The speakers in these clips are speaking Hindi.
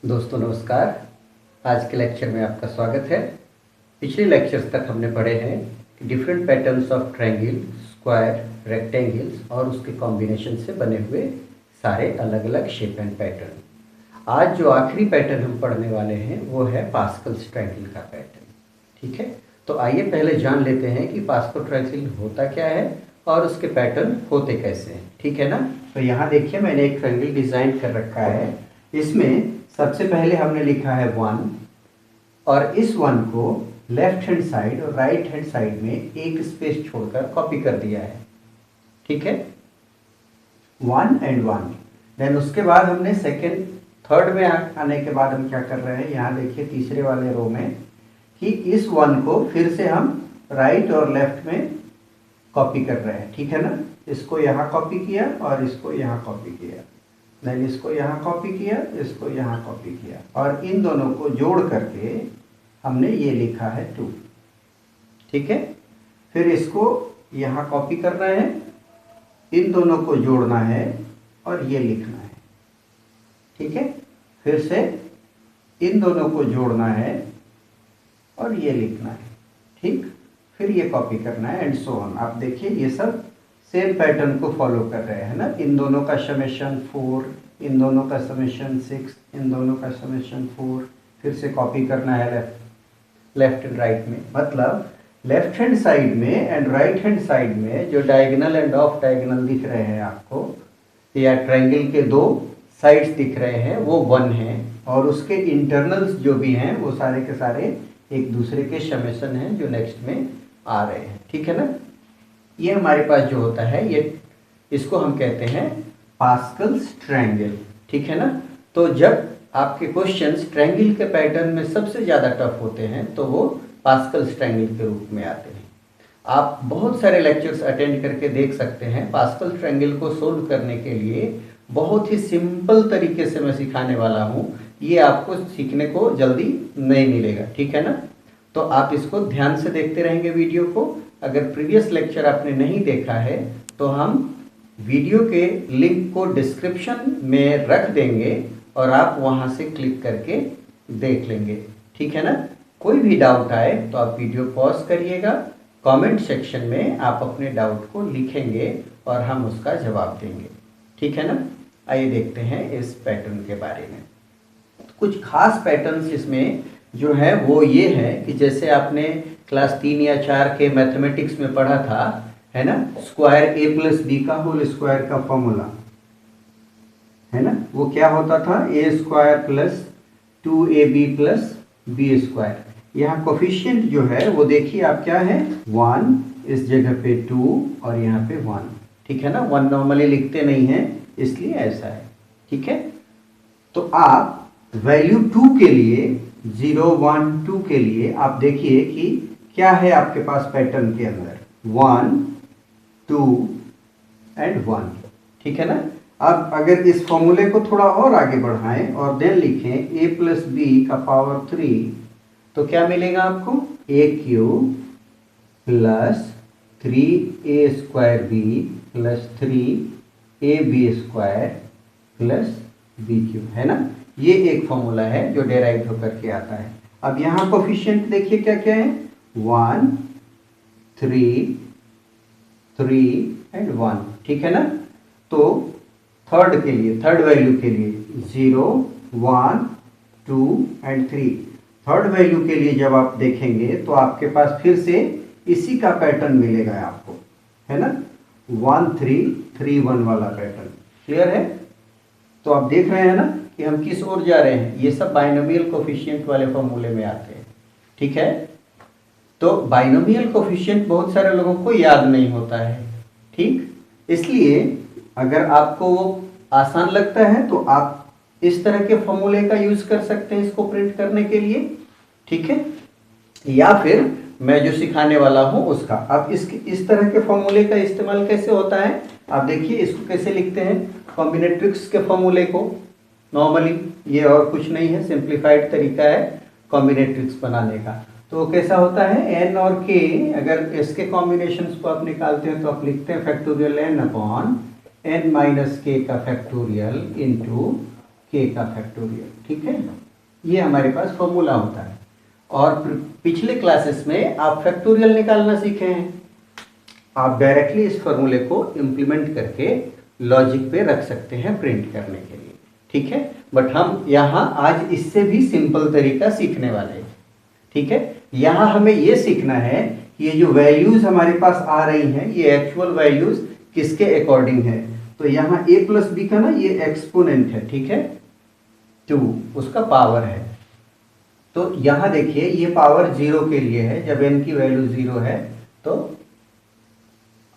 दोस्तों नमस्कार। आज के लेक्चर में आपका स्वागत है। पिछले लेक्चर्स तक हमने पढ़े हैं कि different patterns of triangle, square, rectangles और उसके कॉम्बिनेशन से बने हुए सारे अलग अलग शेप एंड पैटर्न। आज जो आखिरी पैटर्न हम पढ़ने वाले हैं वो है पास्कल्स ट्रायंगल का पैटर्न। ठीक है, तो आइए पहले जान लेते हैं कि पास्कल ट्रायंगल होता क्या है और उसके पैटर्न होते कैसे हैं। ठीक है ना। तो यहाँ देखिए मैंने एक ट्रायंगल डिज़ाइन कर रखा है। इसमें सबसे पहले हमने लिखा है 1 और इस 1 को लेफ्ट हैंड साइड और राइट हैंड साइड में एक स्पेस छोड़कर कॉपी कर दिया है। ठीक है, 1 and 1। देन उसके बाद हमने सेकेंड थर्ड में आने के बाद हम क्या कर रहे हैं, यहाँ देखिए तीसरे वाले रो में कि इस 1 को फिर से हम राइट और लेफ्ट में कॉपी कर रहे हैं। ठीक है ना। इसको यहाँ कॉपी किया और इसको यहाँ कॉपी किया, देन इसको यहाँ कॉपी किया, इसको यहाँ कॉपी किया और इन दोनों को जोड़ करके हमने ये लिखा है 2। ठीक है, फिर इसको यहाँ कॉपी करना है, इन दोनों को जोड़ना है और ये लिखना है। ठीक है, फिर से इन दोनों को जोड़ना है और ये लिखना है। ठीक, फिर ये कॉपी करना है एंड सो ऑन। आप देखिए ये सब सेम पैटर्न को फॉलो कर रहे हैं ना। इन दोनों का समेशन 4, इन दोनों का समेशन 6, इन दोनों का समेशन 4, फिर से कॉपी करना है लेफ्ट एंड राइट में। मतलब लेफ्ट हैंड साइड में एंड राइट हैंड साइड में जो डायगोनल एंड ऑफ डायगोनल दिख रहे हैं आपको, या ट्रायंगल के दो साइड्स दिख रहे हैं वो 1 हैं और उसके इंटरनल्स जो भी हैं वो सारे के सारे एक दूसरे के समेशन हैं जो नेक्स्ट में आ रहे हैं। ठीक है ना। ये हमारे पास जो होता है ये इसको हम कहते हैं पास्कल्स ट्रायंगल। ठीक है ना। तो जब आपके क्वेश्चंस ट्रायंगल के पैटर्न में सबसे ज़्यादा टफ होते हैं तो वो पास्कल्स ट्रायंगल के रूप में आते हैं। आप बहुत सारे लेक्चर्स अटेंड करके देख सकते हैं। पास्कल ट्रायंगल को सोल्व करने के लिए बहुत ही सिंपल तरीके से मैं सिखाने वाला हूँ। ये आपको सीखने को जल्दी नहीं मिलेगा। ठीक है ना। तो आप इसको ध्यान से देखते रहेंगे वीडियो को। अगर प्रीवियस लेक्चर आपने नहीं देखा है तो हम वीडियो के लिंक को डिस्क्रिप्शन में रख देंगे और आप वहां से क्लिक करके देख लेंगे। ठीक है ना। कोई भी डाउट आए तो आप वीडियो पॉज करिएगा, कमेंट सेक्शन में आप अपने डाउट को लिखेंगे और हम उसका जवाब देंगे। ठीक है ना। आइए देखते हैं इस पैटर्न के बारे में। कुछ खास पैटर्न्स इसमें जो है वो ये है कि जैसे आपने क्लास 3 या 4 के मैथमेटिक्स में पढ़ा था, है ना, स्क्वायर a प्लस बी का होल स्क्वायर का फॉर्मूला है ना, वो क्या होता था, a square plus 2ab plus B square. यहाँ कोफिशिएंट जो है वो देखिए आप क्या है 1, इस जगह पे 2 और यहाँ पे 1। ठीक है ना। 1 नॉर्मली लिखते नहीं हैं इसलिए ऐसा है। ठीक है, तो आप वैल्यू 2 के लिए 0, 1, 2 के लिए आप देखिए कि क्या है आपके पास पैटर्न के अंदर 1, 2 एंड 1। ठीक है ना। अब अगर इस फॉर्मूले को थोड़ा और आगे बढ़ाएं और देन लिखें a प्लस बी का पावर 3 तो क्या मिलेगा आपको, a cube plus 3a square B plus 3ab square plus b cube, है ना। ये एक फॉर्मूला है जो डेराइव होकर के आता है। अब यहाँ कोफिशिएंट देखिए क्या क्या है 1, 3, 3 एंड 1। ठीक है ना। तो थर्ड के लिए, थर्ड वैल्यू के लिए 0, 1, 2 एंड 3। थर्ड वैल्यू के लिए जब आप देखेंगे तो आपके पास फिर से इसी का पैटर्न मिलेगा आपको, है ना, 1, 3, 3, 1 वाला पैटर्न। क्लियर है। तो आप देख रहे हैं ना कि हम किस ओर जा रहे हैं। ये सब बाइनोमियल कोफिशिएंट वाले फॉर्मूले में आते हैं। ठीक है, तो बाइनोमियल कोफिशिएंट बहुत सारे लोगों को याद नहीं होता है। ठीक, इसलिए अगर आपको वो आसान लगता है तो आप इस तरह के फॉर्मूले का यूज कर सकते हैं इसको प्रिंट करने के लिए। ठीक है, या फिर मैं जो सिखाने वाला हूं उसका। अब इस तरह के फॉर्मूले का इस्तेमाल कैसे होता है आप देखिए। इसको कैसे लिखते हैं, कॉम्बिनेट्रिक्स के फॉर्मूले को नॉर्मली, ये और कुछ नहीं है, सिंप्लीफाइड तरीका है कॉम्बिनेट्रिक्स बनाने का। तो कैसा होता है n और k, अगर इसके कॉम्बिनेशंस को आप निकालते हैं तो आप लिखते हैं factorial n upon n minus k का फैक्टोरियल इंटू k का फैक्टोरियल। ठीक है, ये हमारे पास फॉर्मूला होता है। और पिछले क्लासेस में आप फैक्टोरियल निकालना सीखे हैं। आप डायरेक्टली इस फॉर्मूले को इम्प्लीमेंट करके लॉजिक पे रख सकते हैं प्रिंट करने के लिए। ठीक है, बट हम यहाँ आज इससे भी सिंपल तरीका सीखने वाले हैं। ठीक है, यहाँ हमें ये सीखना है कि ये जो वैल्यूज हमारे पास आ रही हैं ये एक्चुअल वैल्यूज किसके अकॉर्डिंग है। तो यहाँ a प्लस बी का ना ये एक्सपोनेंट है। ठीक है, 2 उसका पावर है। तो यहाँ देखिए ये पावर 0 के लिए है। जब n की वैल्यू 0 है तो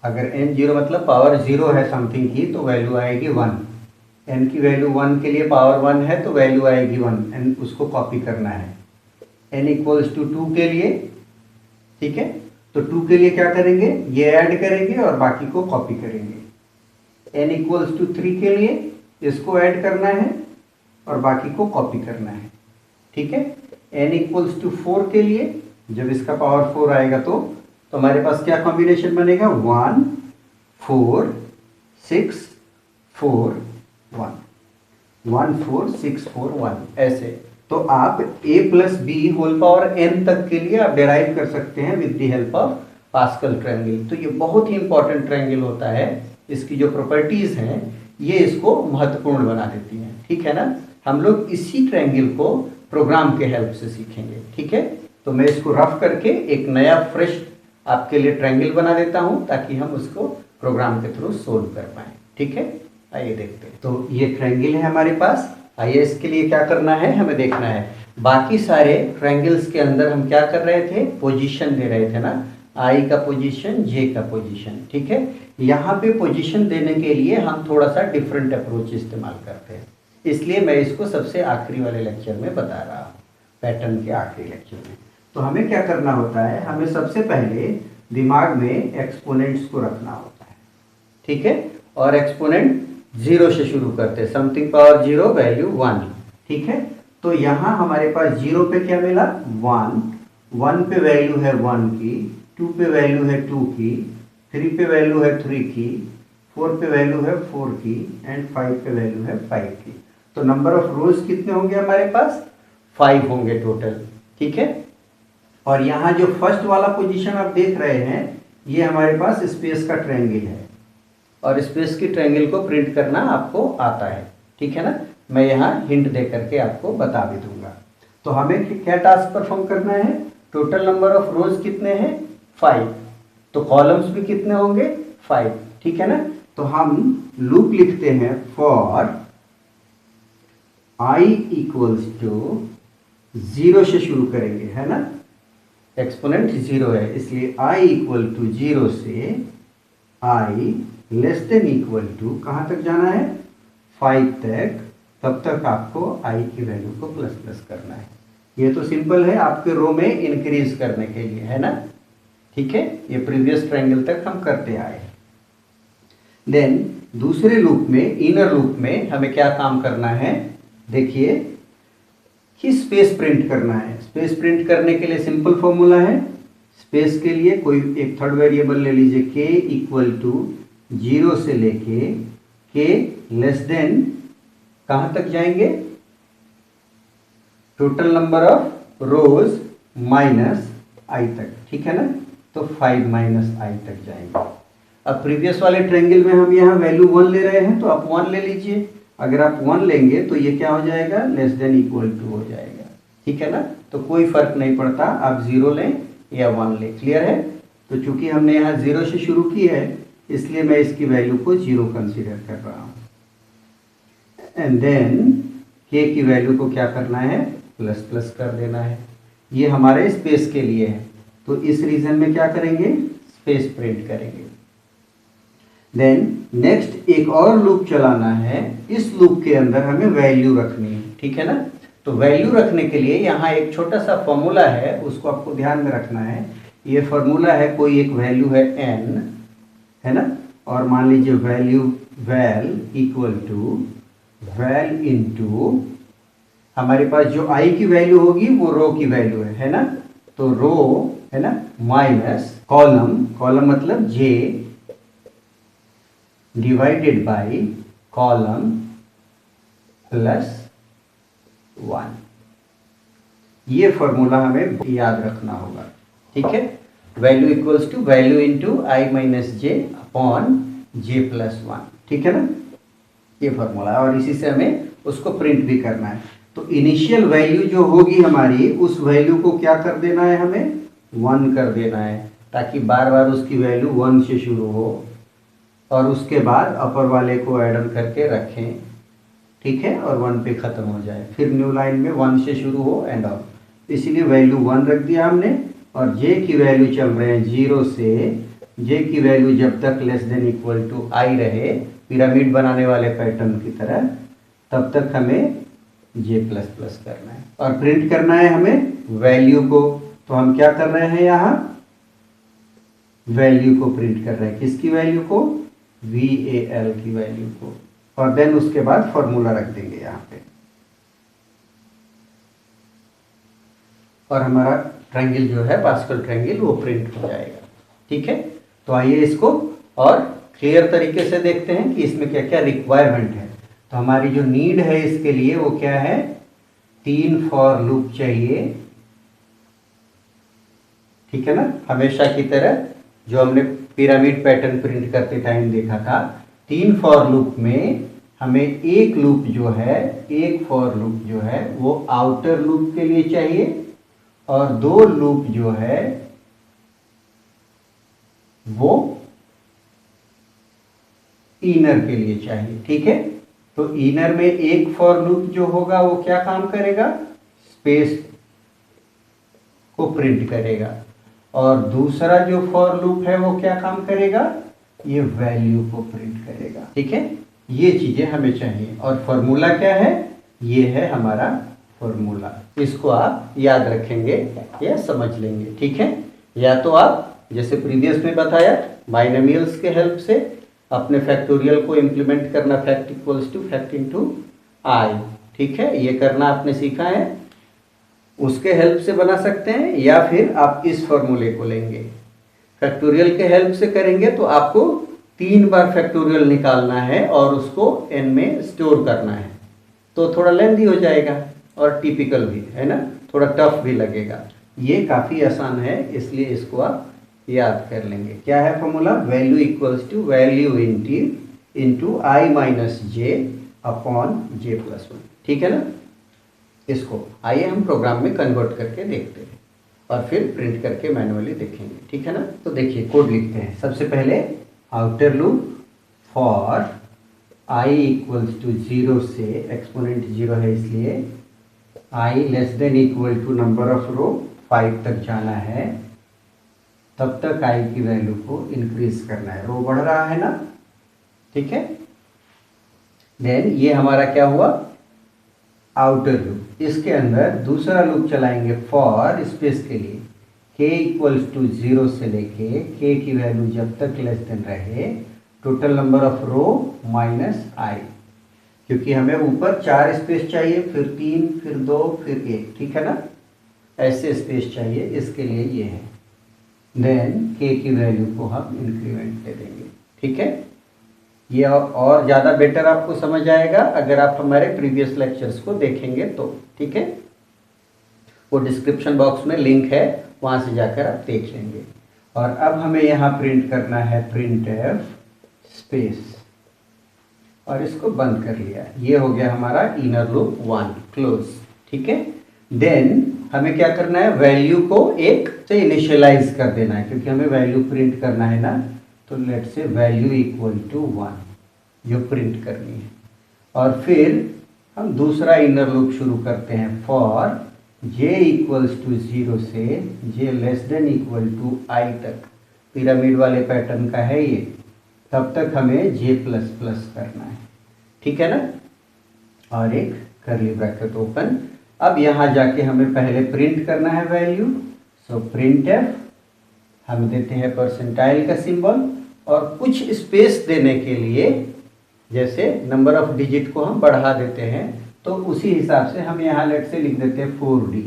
अगर n 0 मतलब पावर 0 है समथिंग की तो वैल्यू आएगी 1। n की वैल्यू 1 के लिए पावर 1 है तो वैल्यू आएगी 1। n उसको कॉपी करना है। n इक्वल्स टू 2 के लिए, ठीक है, तो 2 के लिए क्या करेंगे, ये ऐड करेंगे और बाकी को कॉपी करेंगे। n इक्वल्स टू 3 के लिए इसको ऐड करना है और बाकी को कॉपी करना है। ठीक है, n इक्वल्स टू 4 के लिए जब इसका पावर 4 आएगा तो हमारे पास क्या कॉम्बिनेशन बनेगा, 1 4 6 4 1, 1 4 6 4 1 ऐसे। तो आप a plus B whole power n तक के लिए आप डेराइव कर सकते हैं with the help of Pascal triangle. तो ये बहुत ही इंपॉर्टेंट ट्रायंगल होता है। इसकी जो प्रॉपर्टीज हैं ये इसको महत्वपूर्ण बना देती हैं। ठीक है ना, हम लोग इसी ट्रायंगल को प्रोग्राम के हेल्प से सीखेंगे। ठीक है, तो मैं इसको रफ करके एक नया फ्रेश आपके लिए ट्रायंगल बना देता हूं ताकि हम उसको प्रोग्राम के थ्रू सोल्व कर पाए। ठीक है, आइए देखते हैं। तो ये ट्रायंगल है हमारे पास। आइए इसके लिए क्या करना है, हमें देखना है बाकी सारे ट्रायंगल्स के अंदर हम क्या कर रहे थे, पोजीशन दे रहे थे ना, आई का पोजीशन, जे का पोजीशन। ठीक है, यहाँ पे पोजीशन देने के लिए हम थोड़ा सा डिफरेंट अप्रोच इस्तेमाल करते हैं, इसलिए मैं इसको सबसे आखिरी वाले लेक्चर में बता रहा हूँ, पैटर्न के आखिरी लेक्चर में। तो हमें क्या करना होता है, हमें सबसे पहले दिमाग में एक्सपोनेंट्स को रखना होता है। ठीक है, और एक्सपोनेंट 0 से शुरू करते हैं, समथिंग पावर 0 वैल्यू 1। ठीक है, तो यहाँ हमारे पास 0 पे क्या मिला, 1, 1 पे वैल्यू है 1 की, 2 पे वैल्यू है 2 की, 3 पे वैल्यू है 3 की, 4 पे वैल्यू है 4 की एंड 5 पे वैल्यू है 5 की। तो नंबर ऑफ रोज कितने होंगे हमारे पास, 5 होंगे टोटल। ठीक है, और यहाँ जो फर्स्ट वाला पोजीशन आप देख रहे हैं ये हमारे पास स्पेस का ट्रायंगल है और स्पेस की ट्रायंगल को प्रिंट करना आपको आता है। ठीक है ना, मैं यहाँ हिंट दे करके आपको बता भी दूंगा। तो हमें क्या टास्क परफॉर्म करना है, टोटल नंबर ऑफ रोज कितने हैं, 5, तो कॉलम्स भी कितने होंगे, 5। ठीक है ना, तो हम लूप लिखते हैं फॉर i इक्वल्स टू 0 से शुरू करेंगे, है ना, एक्सपोनेंट 0 है इसलिए i इक्वल टू 0 से i less than equal to कहाँ तक जाना है, 5 तक। तब तक आपको i की वैल्यू को प्लस प्लस करना है। ये तो सिंपल है, आपके रो में इंक्रीज करने के लिए, है ना। ठीक है, ये प्रीवियस ट्रायंगल तक हम करते आए। देन दूसरे लूप में, इनर लूप में हमें क्या काम करना है, देखिए कि स्पेस प्रिंट करना है। स्पेस प्रिंट करने के लिए सिंपल फॉर्मूला है, स्पेस के लिए कोई एक थर्ड वेरिएबल ले लीजिए, k इक्वल टू 0 से लेके k लेस देन कहाँ तक जाएंगे, total number of rose minus i तक। ठीक है ना, तो 5 माइनस i तक जाएंगे। अब प्रीवियस वाले ट्रायंगल में हम यहाँ वैल्यू 1 ले रहे हैं तो आप 1 ले लीजिए। अगर आप 1 लेंगे तो ये क्या हो जाएगा, लेस देन इक्वल टू हो जाएगा। ठीक है ना, तो कोई फर्क नहीं पड़ता आप 0 लें या 1 लें। क्लियर है, तो चूंकि हमने यहाँ 0 से शुरू की है इसलिए मैं इसकी वैल्यू को 0 कंसीडर कर रहा हूँ। एंड देन k की वैल्यू को क्या करना है, प्लस प्लस कर देना है। ये हमारे स्पेस के लिए है, तो इस रीजन में क्या करेंगे, स्पेस प्रिंट करेंगे। देन नेक्स्ट एक और लूप चलाना है, इस लूप के अंदर हमें वैल्यू रखनी है। ठीक है ना, तो वैल्यू रखने के लिए यहाँ एक छोटा सा फॉर्मूला है, उसको आपको ध्यान में रखना है। ये फॉर्मूला है, कोई एक वैल्यू है n, है ना, और मान लीजिए value val equal to val into हमारे पास जो i की वैल्यू होगी वो रो की वैल्यू है ना, तो रो है ना माइनस कॉलम, कॉलम मतलब j divided by column plus 1। ये फॉर्मूला हमें याद रखना होगा, ठीक है। Value equals to value into I minus J upon J plus 1, ठीक है ना, ये फॉर्मूला। और इसी से हमें उसको प्रिंट भी करना है। तो इनिशियल वैल्यू जो होगी हमारी, उस वैल्यू को क्या कर देना है, हमें 1 कर देना है, ताकि बार बार उसकी वैल्यू 1 से शुरू हो और उसके बाद अपर वाले को ऐड ऑन करके रखें, ठीक है, और 1 पे ख़त्म हो जाए। फिर न्यू लाइन में 1 से शुरू हो एंड ऑन। इसीलिए वैल्यू 1 रख दिया हमने और जे की वैल्यू चल रहे हैं 0 से। जे की वैल्यू जब तक लेस देन इक्वल टू आई रहे, पिरामिड बनाने वाले पैटर्न की तरह, तब तक हमें जे प्लस प्लस करना है और प्रिंट करना है हमें वैल्यू को। तो हम क्या कर रहे हैं, यहाँ वैल्यू को प्रिंट कर रहे हैं। किसकी वैल्यू को, VAL की वैल्यू को। और देन उसके बाद फॉर्मूला रख देंगे यहाँ पे और हमारा ट्रायंगल जो है, पास्कल ट्रायंगल, वो प्रिंट हो जाएगा, ठीक है। तो आइए इसको और क्लियर तरीके से देखते हैं कि इसमें क्या क्या रिक्वायरमेंट है। तो हमारी जो नीड है इसके लिए वो क्या है, 3 फॉर लूप चाहिए, ठीक है ना। हमेशा की तरह जो हमने पिरामिड पैटर्न प्रिंट करते टाइम देखा था, 3 फॉर लूप में हमें एक लूप जो है, एक फॉर लूप जो है वो आउटर लूप के लिए चाहिए और 2 लूप जो है वो इनर के लिए चाहिए, ठीक है। तो इनर में एक फॉर लूप जो होगा वो क्या काम करेगा, स्पेस को प्रिंट करेगा और दूसरा जो फॉर लूप है वो क्या काम करेगा, ये वैल्यू को प्रिंट करेगा, ठीक है। ये चीजें हमें चाहिए और फॉर्मूला क्या है, ये है हमारा फॉर्मूला। इसको आप याद रखेंगे या समझ लेंगे, ठीक है। या तो आप जैसे प्रीवियस में बताया बाइनोमियल्स के हेल्प से अपने फैक्टोरियल को इम्प्लीमेंट करना, fact equals to fact into I, ठीक है, ये करना आपने सीखा है, उसके हेल्प से बना सकते हैं। या फिर आप इस फॉर्मूले को लेंगे, फैक्टोरियल के हेल्प से करेंगे तो आपको 3 बार फैक्टोरियल निकालना है और उसको n में स्टोर करना है, तो थोड़ा लेंथी हो जाएगा और टिपिकल भी है ना, थोड़ा टफ भी लगेगा। ये काफ़ी आसान है, इसलिए इसको आप याद कर लेंगे। क्या है formula, value equals to value into I minus J upon J plus 1, ठीक है ना। इसको आइए हम प्रोग्राम में कन्वर्ट करके देखते हैं और फिर प्रिंट करके मैनुअली देखेंगे, ठीक है ना। तो देखिए कोड लिखते हैं। सबसे पहले outer loop for I equals to 0 से, एक्सपोनेंट 0 है इसलिए I less than equal to number of row 5 तक जाना है, तब तक आई की वैल्यू को इंक्रीज करना है। रो बढ़ रहा है ना, ठीक है। देन ये हमारा क्या हुआ, आउटर लूप। इसके अंदर दूसरा लूप चलाएंगे फॉर स्पेस के लिए, k इक्वल्स टू 0 से लेके k की वैल्यू जब तक लेस देन रहे, total number of row minus I, क्योंकि हमें ऊपर 4 स्पेस चाहिए, फिर 3, फिर 2, फिर 1, ठीक है ना, ऐसे स्पेस चाहिए, इसके लिए ये है। देन k की वैल्यू को हम इंक्रीमेंट दे देंगे, ठीक है। ये और ज़्यादा बेटर आपको समझ आएगा अगर आप हमारे प्रीवियस लेक्चर्स को देखेंगे तो, ठीक है। वो डिस्क्रिप्शन बॉक्स में लिंक है, वहाँ से जाकर आप देख लेंगे। और अब हमें यहाँ प्रिंट करना है प्रिंट एफ स्पेस, और इसको बंद कर लिया। ये हो गया हमारा इनर लूप 1 क्लोज, ठीक है। देन हमें क्या करना है, वैल्यू को 1 से इनिशियलाइज कर देना है, क्योंकि हमें वैल्यू प्रिंट करना है ना। तो लेट से वैल्यू इक्वल टू 1 जो प्रिंट करनी है। और फिर हम दूसरा इनर लूप शुरू करते हैं फॉर j इक्वल्स टू 0 से j less than equal to I तक, पिरामिड वाले पैटर्न का है ये, तब तक हमें j प्लस प्लस करना है, ठीक है ना। और एक करली ब्रैकेट ओपन। अब यहाँ जाके हमें पहले प्रिंट करना है वैल्यू, सो प्रिंट एफ, हम देते हैं परसेंटाइल का सिंबल और कुछ स्पेस देने के लिए, जैसे नंबर ऑफ डिजिट को हम बढ़ा देते हैं, तो उसी हिसाब से हम यहाँ लेट से लिख देते हैं 4D,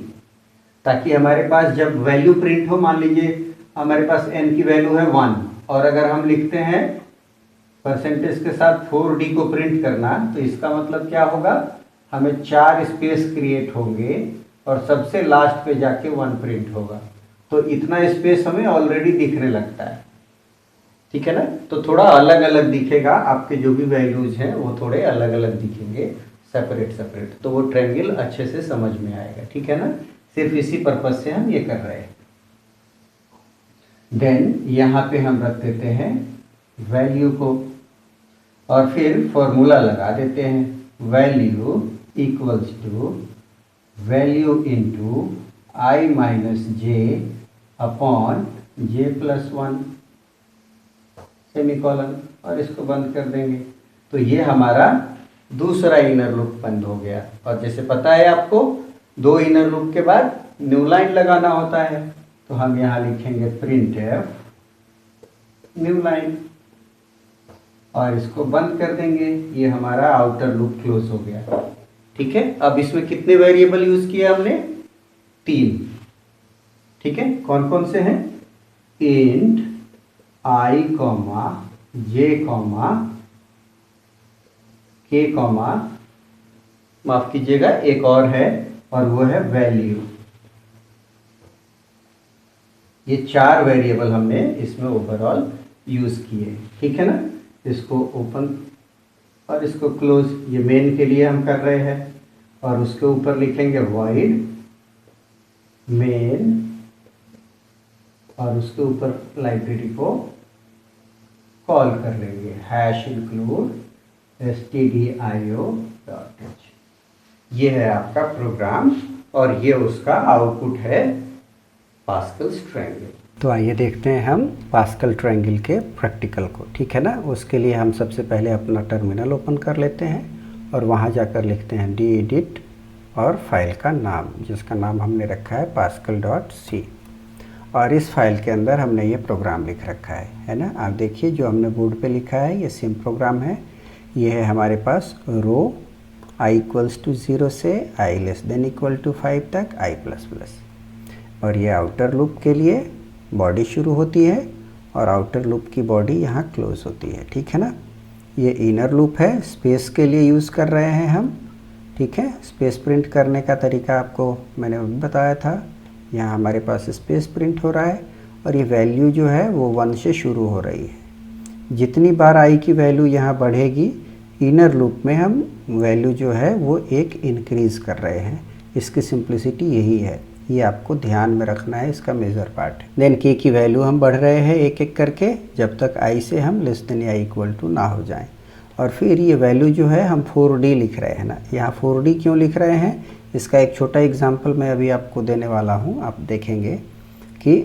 ताकि हमारे पास जब वैल्यू प्रिंट हो, मान लीजिए हमारे पास n की वैल्यू है 1 और अगर हम लिखते हैं परसेंटेज के साथ 4D को प्रिंट करना, तो इसका मतलब क्या होगा, हमें 4 स्पेस क्रिएट होंगे और सबसे लास्ट पे जाके 1 प्रिंट होगा। तो इतना स्पेस हमें ऑलरेडी दिखने लगता है, ठीक है ना। तो थोड़ा अलग अलग दिखेगा, आपके जो भी वैल्यूज हैं वो थोड़े अलग अलग दिखेंगे, सेपरेट सेपरेट, तो वो ट्रायंगल अच्छे से समझ में आएगा, ठीक है ना। सिर्फ इसी पर्पज से हम ये कर रहे हैं। देन यहाँ पे हम रख देते हैं वैल्यू को और फिर फॉर्मूला लगा देते हैं। Value equals to value into I minus J upon J plus 1 semicolon, और इसको बंद कर देंगे। तो ये हमारा दूसरा इनर लूप बंद हो गया। और जैसे पता है आपको, 2 इनर लूप के बाद न्यू लाइन लगाना होता है, तो हम यहाँ लिखेंगे प्रिंट एफ न्यू लाइन और इसको बंद कर देंगे। ये हमारा आउटर लूप क्लोज हो गया, ठीक है। अब इसमें कितने वेरिएबल यूज किए हमने? 3, ठीक है। कौन कौन से हैं? इंट आई कॉमा जे कॉमा के कॉमा, माफ कीजिएगा एक और है, और वो है वैल्यू। ये 4 वेरिएबल हमने इसमें ओवरऑल यूज किए, ठीक है ना। इसको ओपन और इसको क्लोज, ये मेन के लिए हम कर रहे हैं। और उसके ऊपर लिखेंगे वॉइड मेन, और उसके ऊपर लाइब्रेरी को कॉल कर लेंगे हैश इंक्लूड stdio.h। ये है आपका प्रोग्राम और ये उसका आउटपुट है पास्कल्स ट्रायंगल। तो आइए देखते हैं हम पास्कल ट्रायंगल के प्रैक्टिकल को, ठीक है ना। उसके लिए हम सबसे पहले अपना टर्मिनल ओपन कर लेते हैं और वहाँ जाकर लिखते हैं gedit और फाइल का नाम, जिसका नाम हमने रखा है pascal.c। और इस फाइल के अंदर हमने ये प्रोग्राम लिख रखा है ना। आप देखिए जो हमने बोर्ड पे लिखा है ये सिम प्रोग्राम है। ये है हमारे पास रो i इक्वल्स टू 0 से i less than equal to 5 तक i प्लस प्लस, और ये आउटर लूप के लिए बॉडी शुरू होती है और आउटर लूप की बॉडी यहाँ क्लोज होती है, ठीक है ना। ये इनर लूप है, स्पेस के लिए यूज़ कर रहे हैं हम, ठीक है। स्पेस प्रिंट करने का तरीका आपको मैंने बताया था। यहाँ हमारे पास स्पेस प्रिंट हो रहा है और ये वैल्यू जो है वो 1 से शुरू हो रही है। जितनी बार i की वैल्यू यहाँ बढ़ेगी, इनर लूप में हम वैल्यू जो है वो एक इंक्रीज़ कर रहे हैं। इसकी सिंप्लिसिटी यही है, ये आपको ध्यान में रखना है, इसका मेजर पार्ट है। देन k की वैल्यू हम बढ़ रहे हैं एक एक करके, जब तक i से हम लेस देन या इक्वल टू ना हो जाएं। और फिर ये वैल्यू जो है हम 4D लिख रहे हैं ना। यहाँ 4D क्यों लिख रहे हैं, इसका एक छोटा एग्जाम्पल मैं अभी आपको देने वाला हूँ। आप देखेंगे कि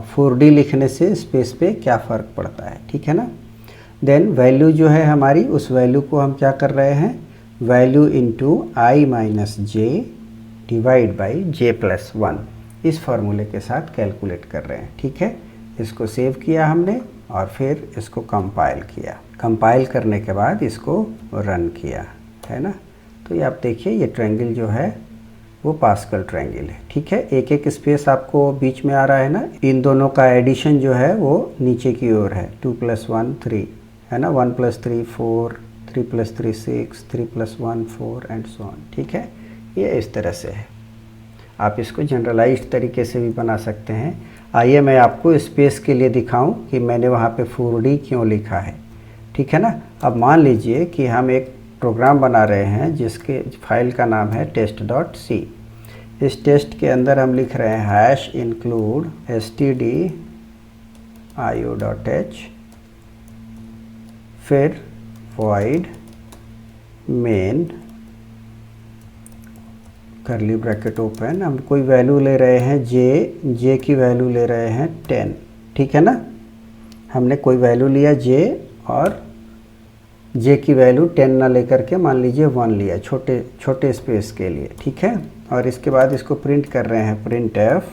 4D लिखने से स्पेस पे क्या फ़र्क पड़ता है, ठीक है ना। देन वैल्यू जो है हमारी, उस वैल्यू को हम क्या कर रहे हैं, value into I minus J divide by J plus 1, इस फार्मूले के साथ कैलकुलेट कर रहे हैं, ठीक है। इसको सेव किया हमने और फिर इसको कंपाइल किया। कंपाइल करने के बाद इसको रन किया, है ना। तो ये आप देखिए ये ट्रायंगल जो है वो पास्कल ट्रायंगल है, ठीक है। एक एक स्पेस आपको बीच में आ रहा है ना, इन दोनों का एडिशन जो है वो नीचे की ओर है। 2 + 1 3 है ना, 1 + 3 4, 3 + 3 6, 3 + 1 4 एंड सो ऑन, ठीक है। ये इस तरह से है। आप इसको जनरलाइज्ड तरीके से भी बना सकते हैं। आइए मैं आपको स्पेस के लिए दिखाऊं कि मैंने वहाँ पे 4D क्यों लिखा है, ठीक है ना। अब मान लीजिए कि हम एक प्रोग्राम बना रहे हैं जिसके फाइल का नाम है test.c। इस टेस्ट के अंदर हम लिख रहे हैं हैश इंक्लूड stdio.h, फिर void main करली ब्रैकेट ओपन। हम कोई वैल्यू ले रहे हैं जे की वैल्यू ले रहे हैं 10, ठीक है ना। हमने कोई वैल्यू लिया जे और जे की वैल्यू 10 ना लेकर के मान लीजिए 1 लिया, छोटे स्पेस के लिए, ठीक है। और इसके बाद इसको प्रिंट कर रहे हैं प्रिंट एफ।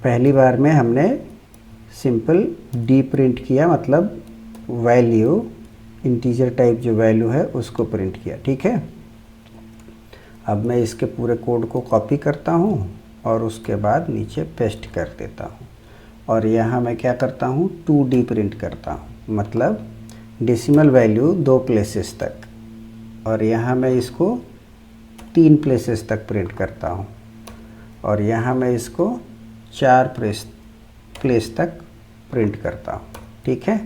पहली बार में हमने सिंपल डी प्रिंट किया, मतलब वैल्यू इंटीजर टाइप जो वैल्यू है उसको प्रिंट किया, ठीक है। अब मैं इसके पूरे कोड को कॉपी करता हूँ और उसके बाद नीचे पेस्ट कर देता हूँ। और यहाँ मैं क्या करता हूँ, 2D प्रिंट करता हूँ, मतलब डेसिमल वैल्यू 2 प्लेसेस तक, और यहाँ मैं इसको 3 प्लेसेस तक प्रिंट करता हूँ और यहाँ मैं इसको 4 प्लेस तक प्रिंट करता हूँ। ठीक है,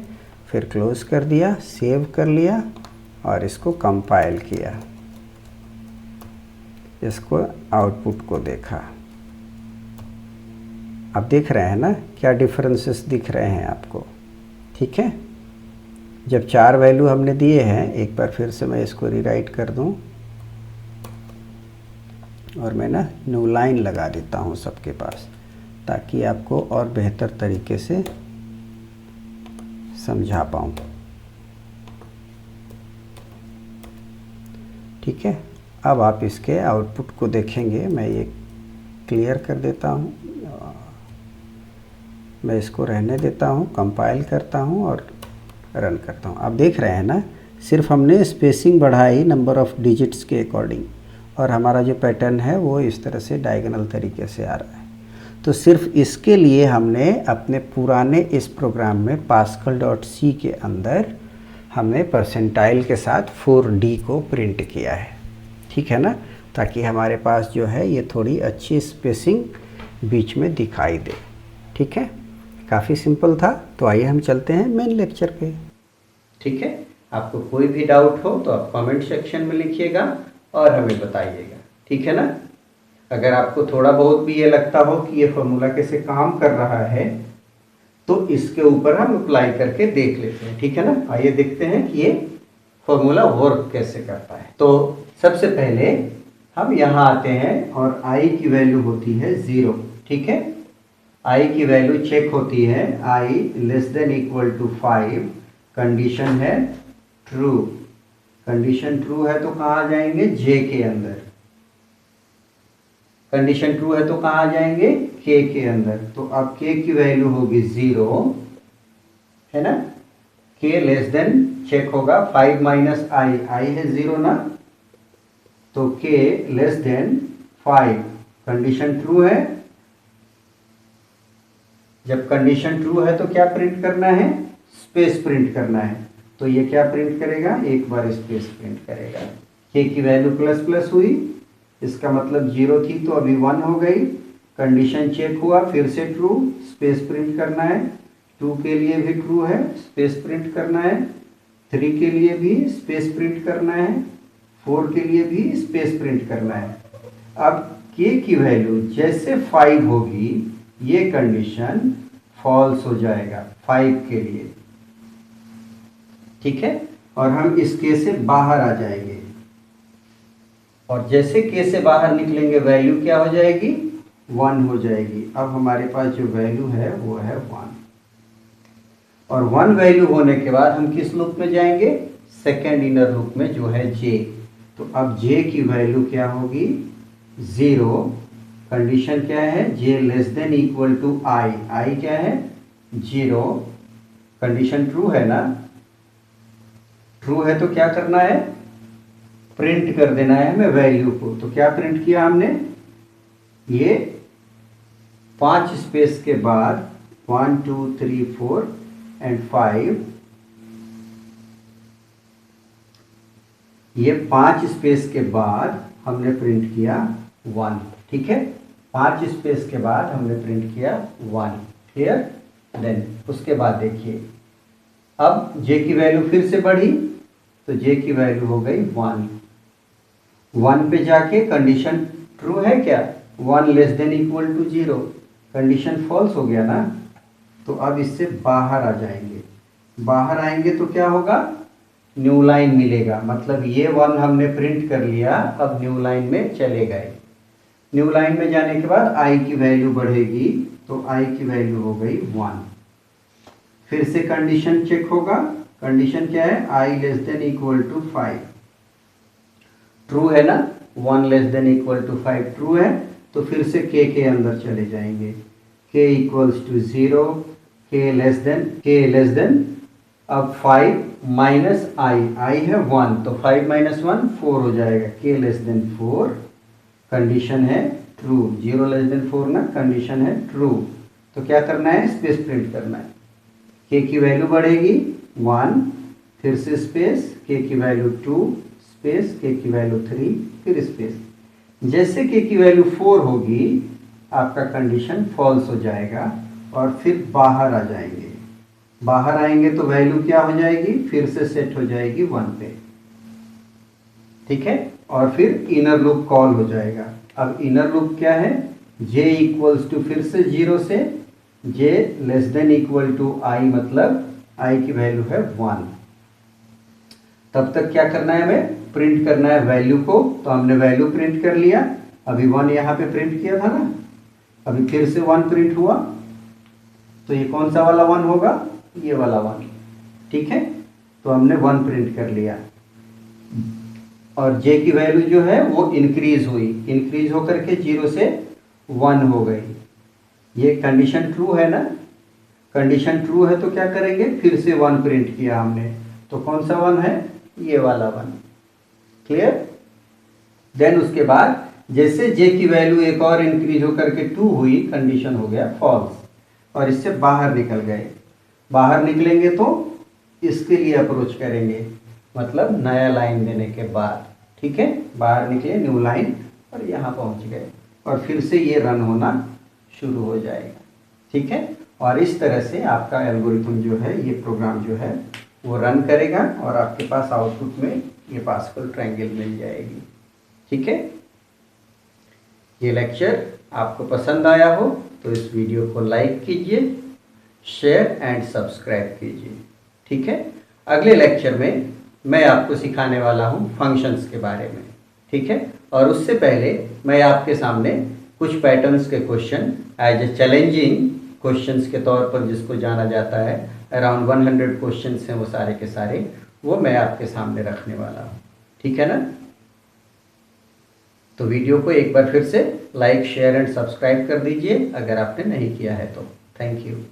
फिर क्लोज कर दिया, सेव कर लिया और इसको कंपाइल किया, इसको आउटपुट को देखा। आप देख रहे हैं ना क्या डिफरेंसेस दिख रहे हैं आपको। ठीक है, जब 4 वैल्यू हमने दिए हैं, एक बार फिर से मैं इसको रीराइट कर दूं और मैं ना न्यू लाइन लगा देता हूं सबके पास, ताकि आपको और बेहतर तरीके से समझा पाऊँ। ठीक है, अब आप इसके आउटपुट को देखेंगे। मैं ये क्लियर कर देता हूँ, मैं इसको रहने देता हूँ, कंपाइल करता हूँ और रन करता हूँ। आप देख रहे हैं ना, सिर्फ हमने स्पेसिंग बढ़ाई नंबर ऑफ़ डिजिट्स के अकॉर्डिंग और हमारा जो पैटर्न है वो इस तरह से डायगोनल तरीके से आ रहा है। तो सिर्फ इसके लिए हमने अपने पुराने इस प्रोग्राम में pascal.c के अंदर हमने परसेंटाइल के साथ 4D को प्रिंट किया है। ठीक है ना, ताकि हमारे पास जो है ये थोड़ी अच्छी स्पेसिंग बीच में दिखाई दे। ठीक है, काफ़ी सिंपल था। तो आइए हम चलते हैं मेन लेक्चर पे। ठीक है, आपको कोई भी डाउट हो तो आप कमेंट सेक्शन में लिखिएगा और हमें बताइएगा। ठीक है ना, अगर आपको थोड़ा बहुत भी ये लगता हो कि ये फॉर्मूला कैसे काम कर रहा है तो इसके ऊपर हम अप्लाई करके देख लेते हैं। ठीक है ना, आइए देखते हैं कि ये फॉर्मूला वर्क कैसे करता है। तो सबसे पहले हम यहाँ आते हैं और i की वैल्यू होती है 0। ठीक है, i की वैल्यू चेक होती है, i < 5, कंडीशन है ट्रू। कंडीशन ट्रू है तो कहाँ जाएंगे, j के अंदर। कंडीशन ट्रू है तो कहाँ जाएंगे, k के अंदर। तो अब k की वैल्यू होगी 0, है ना। k चेक होगा 5 माइनस i है 0 ना, तो k < 5, कंडीशन ट्रू है। जब कंडीशन ट्रू है तो क्या प्रिंट करना है, स्पेस प्रिंट करना है। तो ये क्या प्रिंट करेगा, एक बार स्पेस प्रिंट करेगा। k की वैल्यू प्लस प्लस हुई, इसका मतलब 0 थी तो अभी 1 हो गई। कंडीशन चेक हुआ, फिर से ट्रू, स्पेस प्रिंट करना है। 2 के लिए भी ट्रू है, स्पेस प्रिंट करना है। 3 के लिए भी स्पेस प्रिंट करना है। 4 के लिए भी स्पेस प्रिंट करना है। अब k की वैल्यू जैसे 5 होगी ये कंडीशन फॉल्स हो जाएगा 5 के लिए। ठीक है, और हम इस k से बाहर आ जाएंगे और जैसे k से बाहर निकलेंगे वैल्यू क्या हो जाएगी, 1 हो जाएगी। अब हमारे पास जो वैल्यू है वो है 1, और 1 वैल्यू होने के बाद हम किस लूप में जाएंगे, सेकेंड इनर लूप में जो है j। तो अब j की वैल्यू क्या होगी, 0। कंडीशन क्या है, j < i क्या है, 0। कंडीशन ट्रू है ना, ट्रू है तो क्या करना है, प्रिंट कर देना है हमें वैल्यू को। तो क्या प्रिंट किया हमने, ये 5 स्पेस के बाद 1 2 3 4 एंड 5, ये 5 स्पेस के बाद हमने प्रिंट किया 1। ठीक है, 5 स्पेस के बाद हमने प्रिंट किया 1। क्लियर। देन उसके बाद देखिए, अब j की वैल्यू फिर से बढ़ी तो j की वैल्यू हो गई 1। 1 पे जाके कंडीशन ट्रू है क्या, 1 < 0, कंडीशन फॉल्स हो गया ना। तो अब इससे बाहर आ जाएंगे। बाहर आएंगे तो क्या होगा, न्यू लाइन मिलेगा। मतलब ये 1 हमने प्रिंट कर लिया, अब न्यू लाइन में चले गए। न्यू लाइन में जाने के बाद i की वैल्यू बढ़ेगी, तो i की वैल्यू हो गई 1। फिर से कंडीशन चेक होगा। कंडीशन क्या है, i < 5, ट्रू है ना, 1 < 5 ट्रू है। तो फिर से k के अंदर चले जाएंगे, k = 0, k अब 5 माइनस i है 1, तो 5 माइनस 1 4 हो जाएगा, k < 4, कंडीशन है ट्रू। 0 < 4 ना, कंडीशन है ट्रू। तो क्या करना है, स्पेस प्रिंट करना है। k की वैल्यू बढ़ेगी 1, फिर से स्पेस, k की वैल्यू 2, स्पेस के की वैल्यू 3 फिर स्पेस। जैसे के की वैल्यू 4 होगी आपका कंडीशन फॉल्स हो जाएगा और फिर बाहर आ जाएंगे। बाहर आएंगे तो वैल्यू क्या हो जाएगी, फिर से सेट हो जाएगी 1 पे, ठीक है। और फिर इनर लूप कॉल हो जाएगा। अब इनर लूप क्या है, j इक्वल्स टू फिर से 0 से j less than equal to i, मतलब i की वैल्यू है 1। तब तक क्या करना है, हमें प्रिंट करना है वैल्यू को। तो हमने वैल्यू प्रिंट कर लिया, अभी 1 यहाँ पे प्रिंट किया था ना, अभी फिर से 1 प्रिंट हुआ, तो ये कौन सा वाला 1 होगा, ये वाला 1, ठीक है। तो हमने 1 प्रिंट कर लिया और j की वैल्यू जो है वो इंक्रीज हुई, इंक्रीज होकर के 0 से 1 हो गई। ये कंडीशन ट्रू है ना, कंडीशन ट्रू है तो क्या करेंगे, फिर से 1 प्रिंट किया हमने, तो कौन सा 1 है, ये वाला 1, क्लियर। देन उसके बाद जैसे j की वैल्यू एक और इंक्रीज होकर के 2 हुई, कंडीशन हो गया फॉल्स और इससे बाहर निकल गए। बाहर निकलेंगे तो इसके लिए अप्रोच करेंगे, मतलब नया लाइन देने के बाद, ठीक है। बाहर निकले, न्यू लाइन, और यहाँ पहुँच गए और फिर से ये रन होना शुरू हो जाएगा, ठीक है। और इस तरह से आपका एल्गोरिथम जो है, ये प्रोग्राम जो है वो रन करेगा और आपके पास आउटपुट में ये पास्कल ट्रायंगल मिल जाएगी, ठीक है। ये लेक्चर आपको पसंद आया हो तो इस वीडियो को लाइक कीजिए, शेयर एंड सब्सक्राइब कीजिए, ठीक है। अगले लेक्चर में मैं आपको सिखाने वाला हूँ फंक्शंस के बारे में, ठीक है। और उससे पहले मैं आपके सामने कुछ पैटर्न्स के question as a challenging questions के तौर पर, जिसको जाना जाता है, अराउंड 100 क्वेश्चंस हैं वो सारे के सारे, वो मैं आपके सामने रखने वाला हूँ, ठीक है ना। तो वीडियो को एक बार फिर से लाइक, शेयर एंड सब्सक्राइब कर दीजिए अगर आपने नहीं किया है तो। Thank you.